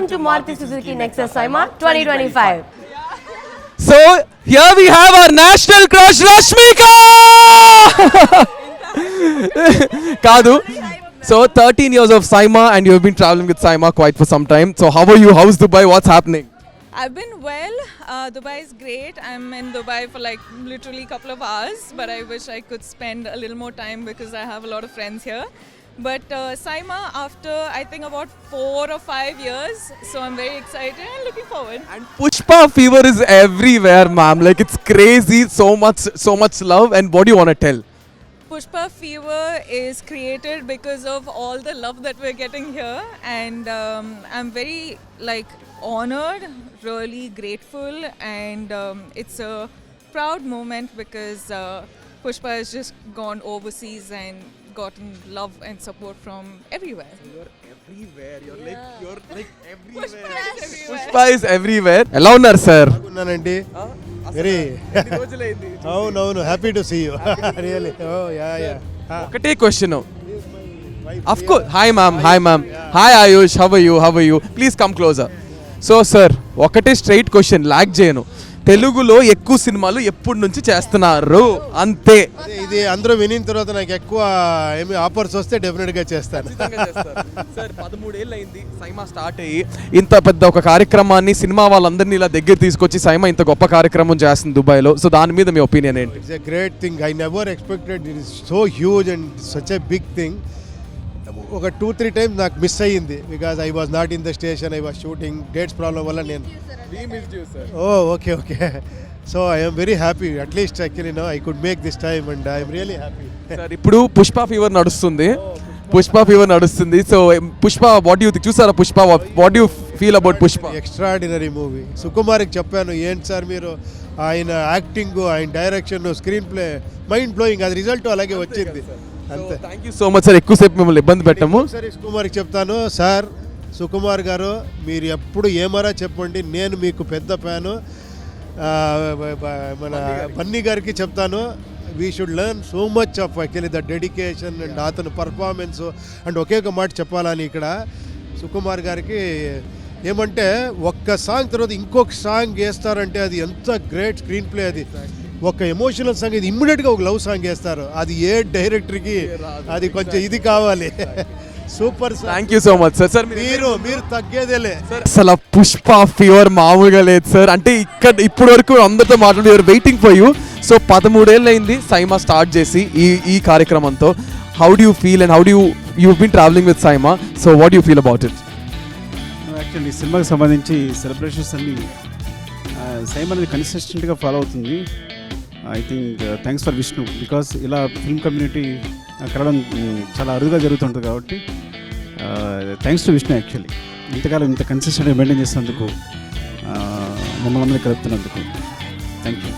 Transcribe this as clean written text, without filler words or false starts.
to Maruti Suzuki Nexus SEMA 2025. So here we have our national crush Rashmika. Kadu. So 13 years of SEMA and you have been traveling with SEMA quite for some time. So how are you? How's Dubai? What's happening? I've been well. Dubai is great. I'm in Dubai for like literally a couple of hours, but I wish I could spend a little more time because I have a lot of friends here. But SEMA after I think about 4 or 5 years, so I'm very excited and looking forward. And Pushpa fever is everywhere, ma'am. Like it's crazy, so much love. And what do you want to tell? Pushpa fever is created because of all the love that we're getting here, and I'm very like honored, really grateful, and it's a proud moment because Pushpa has just gone overseas and gotten love and support from everywhere. You're everywhere. You're like everywhere. Everywhere. Pushpa is everywhere. Hello, sir. బాగున్నానండి very అవునవును happy to see you really oh yeah yeah ఒకటే question Of course. Hi ma'am. Hi Ayush, how are you? Please come closer. So sir, ఒకటే straight question log చేయను. తెలుగులో ఎక్కువ సినిమాలు ఎప్పటి నుంచి చేస్తున్నారు అంతే. ఇది అందరూ వినిన తర్వాత నాకు ఎక్కువ ఏమి ఆఫర్స్ వస్తే డెఫినెట్గా చేస్తాను. సార్ 13 ఏళ్ళు అయింది సైమా స్టార్ట్ అయ్యి ఇంత పెద్ద ఒక కార్యక్రమాన్ని సినిమా వాళ్ళందరినీ ఇలా దగ్గర తీసుకొచ్చి సైమా ఇంత గొప్ప కార్యక్రమం చేస్తుంది దుబాయ్లో. సో దాని మీద మీ ఒపీనియన్ ఏంటి? It's a great thing. I never expected it is so huge and such a big thing. ఒక 2-3 టైమ్స్ నాకు మిస్ అయ్యింది because I was not in the station. I was shooting dates problem వల్ల నేను okay so I am very happy at least actually no I could make this time and I am really happy. Sir ఇప్పుడు Pushpa fever నడుస్తుంది. So Pushpa what you చూసారా? Pushpa what you feel about Pushpa? Extraordinary movie. సుకుమార్కి చెప్పాను ఏంటి sir మీరు ఆయన acting, ఆయన direction, screenplay mind blowing. అది రిజల్ట్ అలాగే వచ్చింది. అంతే. Thank you so much sir. ఎక్కువసేపు మిమ్మల్ని ఇబ్బంది పెట్టాము. సరే సుకుమార్కి చెప్తాను, సార్ సుకుమార్ గారు మీరు ఎప్పుడు ఏమరా చెప్పండి, నేను మీకు పెద్ద ఫ్యాను. మన బన్నీ గారికి చెప్తాను, we should learn so much of actually the dedication and అతను పర్ఫార్మెన్స్. అండ్ ఒకే ఒక మాట చెప్పాలని ఇక్కడ సుకుమార్ గారికి ఏమంటే ఒక్క సాంగ్ తర్వాత ఇంకొక సాంగ్ వేస్తారంటే అది ఎంత గ్రేట్ స్క్రీన్ ప్లే. అది ఒక ఎమోషనల్ సాంగ్, ఇది ఇమ్మీడియట్గా ఒక లవ్ సాంగ్ వేస్తారు. అది ఏ డైరెక్టర్కి అది కొంచెం ఇది కావాలి. Super. Thank you so much sir. Sir మీరు తగ్గేదేలే. అసలు పుష్ప ఫీవర్ మామూలుగా లేదు సార్. అంటే ఇప్పుడు వరకు అందరితో మాట్లాడి వెయిటింగ్ ఫర్ యూ. సో 13 ఏళ్ళు అయింది సైమా స్టార్ట్ చేసి ఈ కార్యక్రమంతో. How do you feel and how do you been travelling with SIIMA? So what you feel about it? Actually సినిమాకి సంబంధించి సెలబ్రేషన్స్ అన్ని సైమా అనేది కన్సిస్టెంట్గా ఫాలో అవుతుంది. I think thanks for Vishnu, because ఇలా ఫిల్మ్ కమ్యూనిటీ కలవడం చాలా అరుదుగా జరుగుతుంటుంది కాబట్టి థ్యాంక్స్ టు విష్ణు. యాక్చువల్లీ ఇంతకాలం ఇంత కన్సిస్టెంట్గా మెయింటైన్ చేసినందుకు, మమ్మల్ని కలుపుతున్నందుకు థ్యాంక్ యూ.